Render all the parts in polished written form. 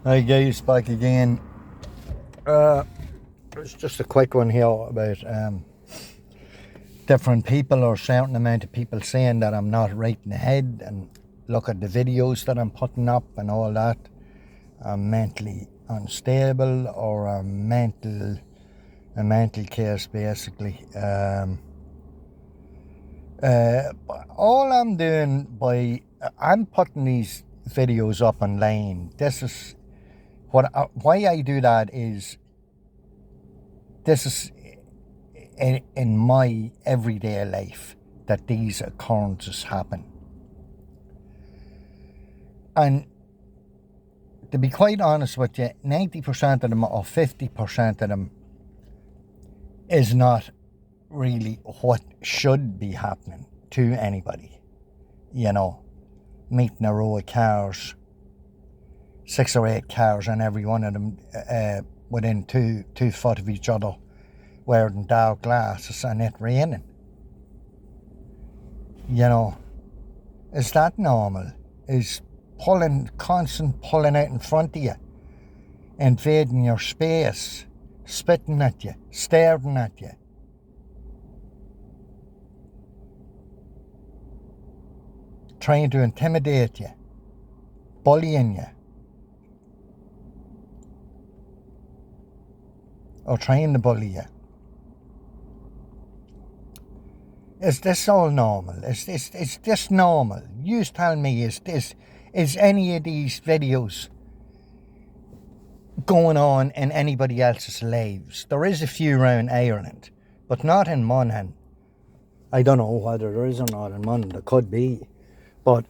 Hi guys, back again. It's just a quick one here about different people or certain amount of people saying that I'm not right in the head, and look at the videos that I'm putting up and all that. I'm mentally unstable, or a mental case basically. All I'm doing I'm putting these videos up online. This is why I do that is this is in my everyday life that these occurrences happen. And to be quite honest with you, 90% of them or 50% of them is not really what should be happening to anybody. You know, meeting a row of cars, 6 or 8 cars, and every one of them within 2 foot of each other, wearing dark glasses, and it raining. You know, is that normal? Is constant pulling out in front of you, invading your space, spitting at you, staring at you, trying to intimidate you, bullying you, or trying to bully you? Is this all normal? Is this normal? You tell me, is any of these videos going on in anybody else's lives? There is a few around Ireland, but not in Monaghan. I don't know whether there is or not in Monaghan. There could be, but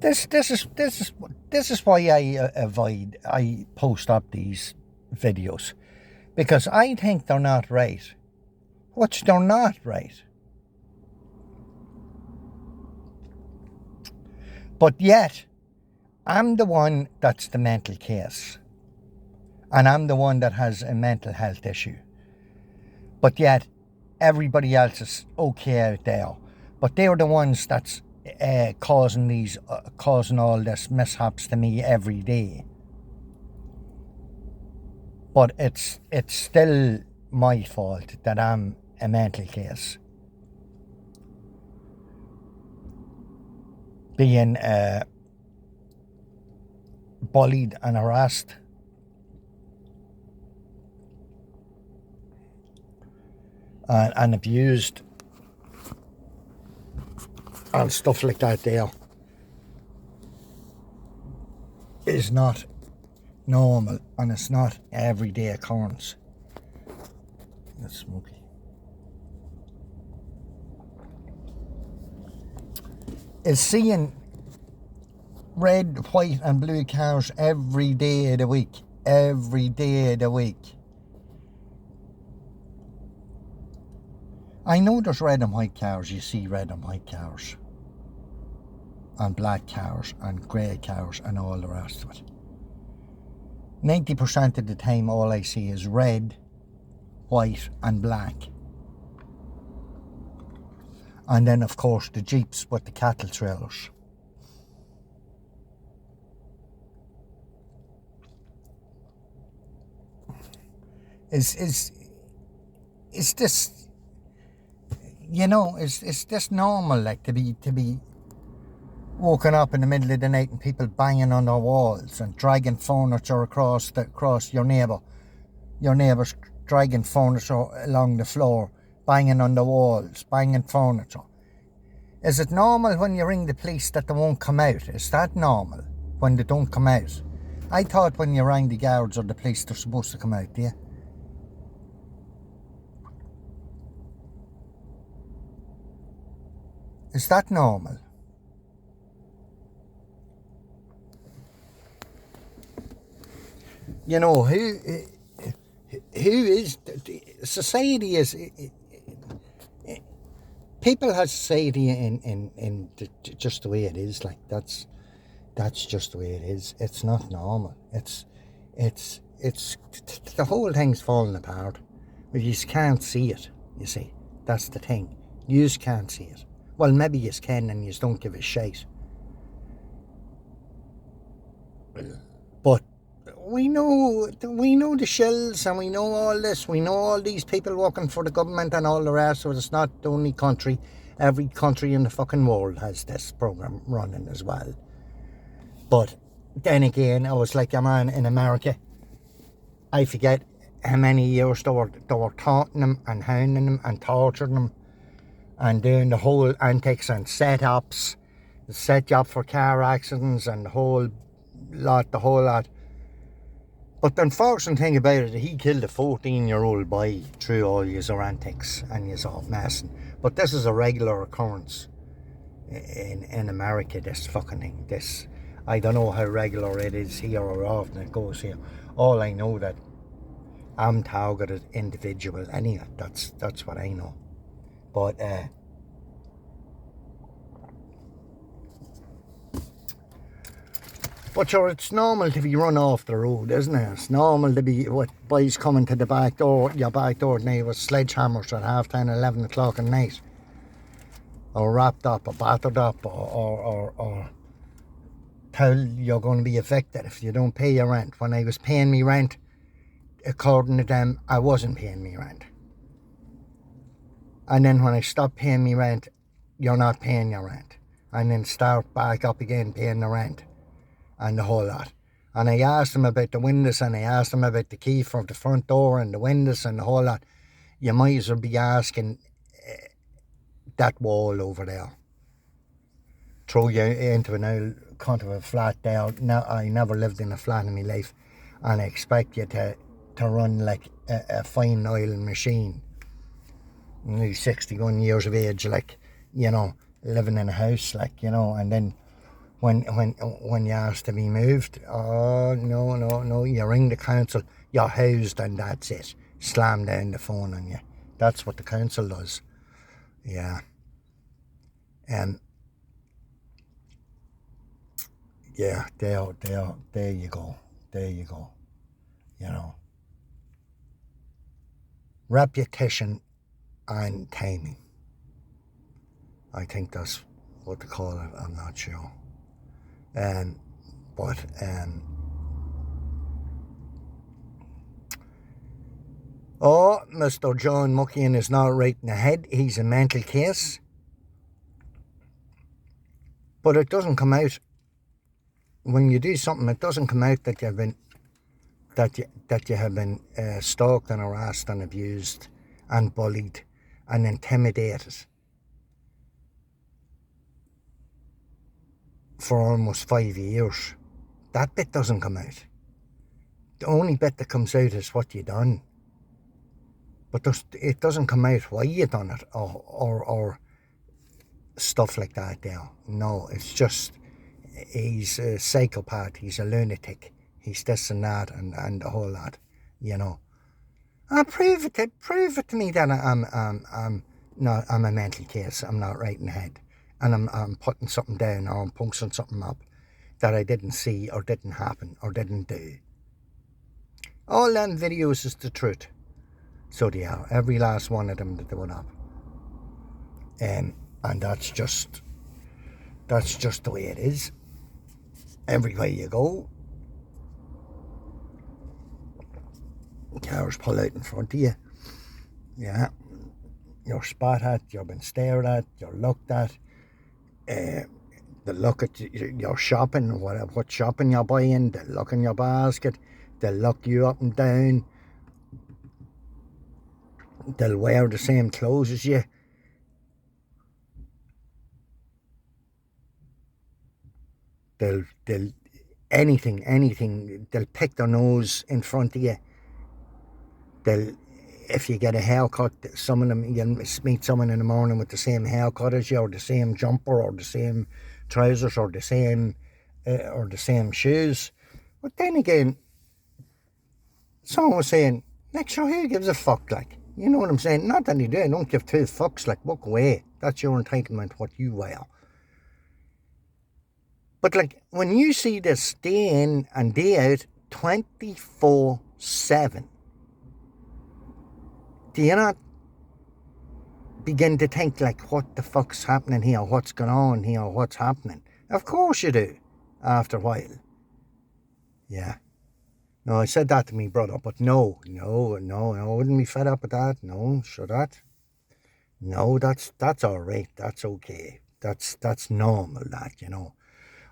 this is why I post up these videos, because I think they're not right. Which they're not right. But yet, I'm the one that's the mental case. And I'm the one that has a mental health issue. But yet, everybody else is okay out there. But they're the ones that's causing all this mishaps to me every day. But it's still my fault that I'm a mental case. Being bullied and harassed, and abused and stuff like that there is not normal, and it's not everyday occurrence. That's smoky. Is seeing red, white and blue cars every day of the week. Every day of the week. I know there's red and white cars. You see red and white cars, and black cars, and grey cars, and all the rest of it. 90% of the time all I see is red, white and black. And then of course the Jeeps with the cattle trailers. Is this, you know, is this normal, like to be woken up in the middle of the night and people banging on their walls and dragging furniture across your neighbour's dragging furniture along the floor, banging on the walls, banging furniture? Is it normal when you ring the police that they won't come out? Is that normal when they don't come out? I thought when you rang the guards or the police they're supposed to come out, yeah? Is that normal? You know, who is society is. People have society in just the way it is. Like that's just the way it is. It's not normal. It's the whole thing's falling apart. But you can't see it. You see, that's the thing. You just can't see it. Well, maybe you can, and you don't give a shite. But we know the shells, and we know all this. We know all these people working for the government and all the rest. So it's not the only country. Every country in the fucking world has this program running as well. But then again, I was like a man in America. I forget how many years they were taunting them and hounding them and torturing them and doing the whole antics and setups, set you up for car accidents and the whole lot. But the unfortunate thing about it, he killed a 14-year-old boy through all his antics and his off messing. But this is a regular occurrence in America, this fucking thing. This, I don't know how regular it is here or often it goes here. All I know that I'm targeted individual anyhow. That's what I know. But sure, it's normal to be run off the road, isn't it? It's normal to be what boys coming to the back door, your back door now with sledgehammers at 10:30, 11 o'clock at night, or wrapped up, or battered up, or tell you're going to be evicted if you don't pay your rent. When I was paying me rent, according to them, I wasn't paying me rent. And then when I stopped paying me rent, you're not paying your rent. And then start back up again paying the rent and the whole lot. And I asked them about the windows, and I asked them about the key for the front door and the windows and the whole lot. You might as well be asking that wall over there. Throw you into an old cunt of a flat there. Now, I never lived in a flat in my life, and I expect you to run like a fine oil machine. Only 61 years of age, like, you know, living in a house, like, you know, and then when you ask to be moved, oh, no, you ring the council, you're housed, and that's it. Slam down the phone on you. That's what the council does. Yeah. Yeah, there you go. You know. Repetition and timing. I think that's what they call it. I'm not sure. Mr. John Muckian is not right in the head. He's a mental case. But it doesn't come out. When you do something, it doesn't come out that you have been stalked and harassed and abused and bullied and intimidated for almost 5 years. That bit doesn't come out. The only bit that comes out is what you done. But it doesn't come out why you done it or stuff like that there. No, it's just he's a psychopath, he's a lunatic, he's this and that and the whole lot, you know. Prove it to me that I'm a mental case. I'm not right in the head, and I'm putting something down or I'm punching something up that I didn't see or didn't happen or didn't do. All them videos is the truth. So they are. Every last one of them that they went up. And that's just the way it is. Everywhere you go, cars pull out in front of you. Yeah. You're spot at, you've been stared at, you're looked at. They look at your shopping, what shopping you're buying, they look in your basket, they'll look you up and down. They'll wear the same clothes as you. They'll anything. They'll pick their nose in front of you. If you get a haircut, some of them, you'll meet someone in the morning with the same haircut as you, or the same jumper, or the same trousers, or the same shoes. But then again, someone was saying, like, sure, who gives a fuck, like? You know what I'm saying? Not that they do. Don't give two fucks, like, walk away. That's your entitlement, what you wear. But, like, when you see this day in and day out, 24/7, do you not begin to think, like, what the fuck's happening here? What's going on here? What's happening? Of course you do, after a while. Yeah. No, I said that to me brother, but no, I wouldn't be fed up with that. No, sure that. No, that's all right. That's okay. That's normal. And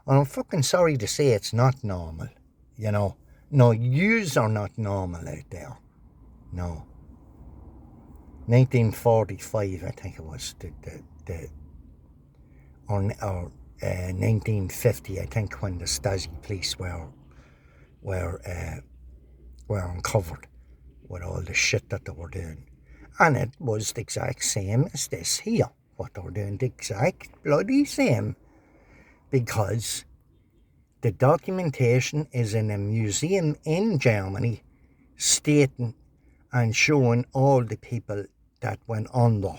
I'm fucking sorry to say it's not normal. No, yous are not normal out there. No. 1945, I think it was or 1950, I think, when the Stasi police were uncovered with all the shit that they were doing. And it was the exact same as this here. What they were doing, the exact bloody same. Because the documentation is in a museum in Germany stating and showing all the people that went under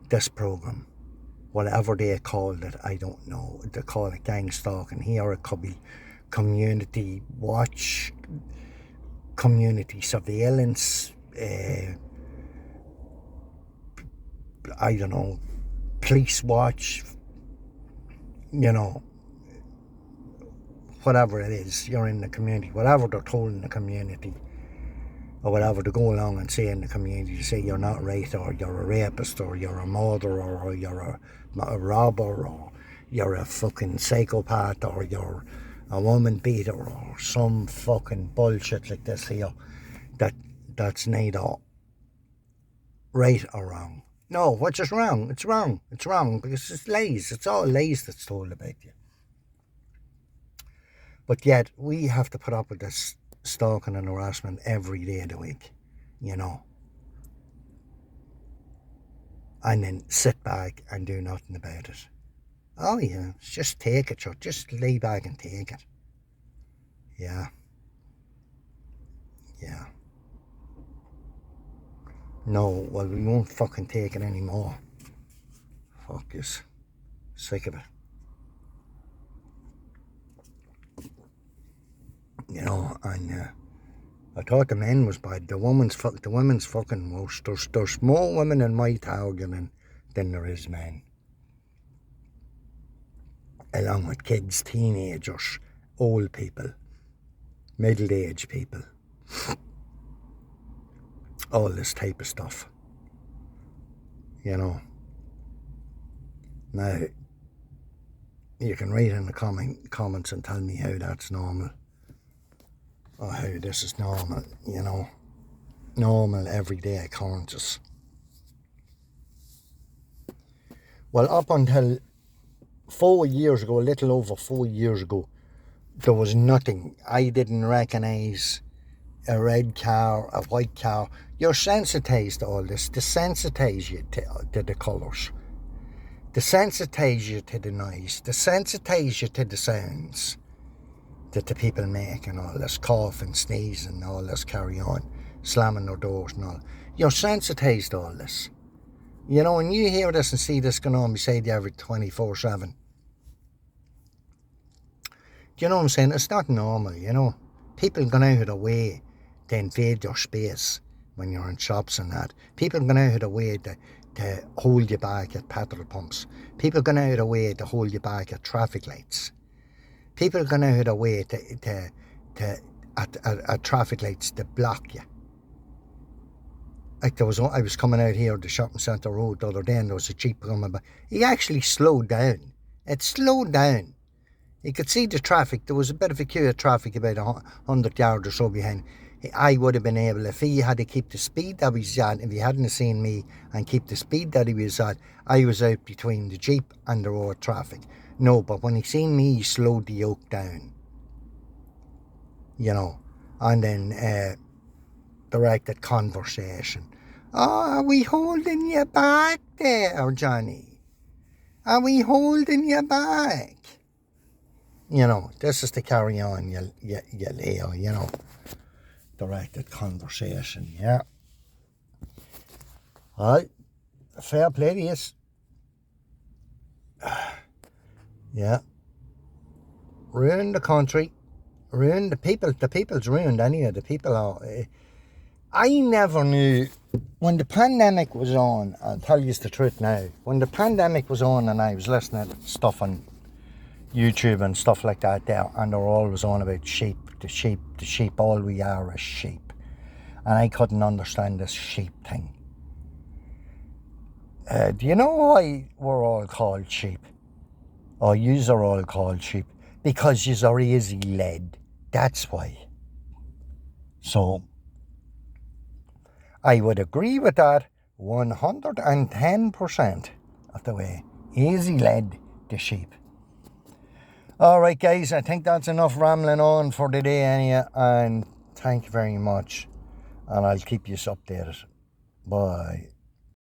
this program. Whatever they called it, I don't know. They call it gang stalking here. It could be community watch, community surveillance, I don't know, police watch, whatever it is, you're in the community, whatever they're told in the community, or whatever they go along and say in the community, to say you're not right, or you're a rapist, or you're a murderer, or you're a robber, or you're a fucking psychopath, or you're a woman beater, or some fucking bullshit like this here, that's neither right or wrong. No, what's just wrong? It's wrong. It's wrong because it's lies. It's all lies that's told about you. But yet, we have to put up with this stalking and harassment every day of the week, and then sit back and do nothing about it. Oh yeah, just take it, just lay back and take it. Yeah. No, well, we won't fucking take it anymore. Fuck yes. Sick of it. And I thought the men was bad. The women's fucking worse. There's more women in my town than there is men. Along with kids, teenagers, old people, middle-aged people. All this type of stuff. Now, you can write in the comments and tell me how that's normal. Or how this is normal, normal everyday occurrences. Well, up until 4 years ago, a little over 4 years ago, there was nothing. I didn't recognise a red car, a white car. You're sensitised to all this. To sensitise you to the colours. To sensitise you to the noise. To sensitise you to the sounds that the people make, and all this coughing, sneezing, all this carry on, slamming their doors and all. You're sensitised to all this. And you hear this and see this going on beside you every 24/7. Do you know what I'm saying? It's not normal, People going out of their way to invade your space when you're in shops and that. People going out of their way to hold you back at petrol pumps. People going out of their way to hold you back at traffic lights. People going out of their way at traffic lights to block you. Like I was coming out here the shopping centre road the other day, and there was a Jeep coming by. He actually slowed down. It slowed down. You could see the traffic. There was a bit of a queue of traffic about 100 yards or so behind. I would have been able, if he had to keep the speed that he was at, if he hadn't seen me and keep the speed that he was at, I was out between the Jeep and the road traffic. No, but when he seen me, he slowed the yoke down. And then directed conversation. Oh, are we holding you back there, Johnny? Are we holding you back? This is the carry on, you Leo, directed conversation, yeah. Alright, fair play to you. Yeah. Ruined the country. Ruined the people. The people's ruined anyway. The people are... I never knew... When the pandemic was on, I'll tell you the truth now. When the pandemic was on and I was listening to stuff on YouTube and stuff like that there, and they're always on about sheep, the sheep, the sheep, all we are is sheep. And I couldn't understand this sheep thing. Do you know why we're all called sheep? Or yous are all called sheep? Because yous are easy led. That's why. So, I would agree with that 110% of the way. Easy led the sheep. Alright guys, I think that's enough rambling on for today anyway, and thank you very much. And I'll keep you updated. Bye.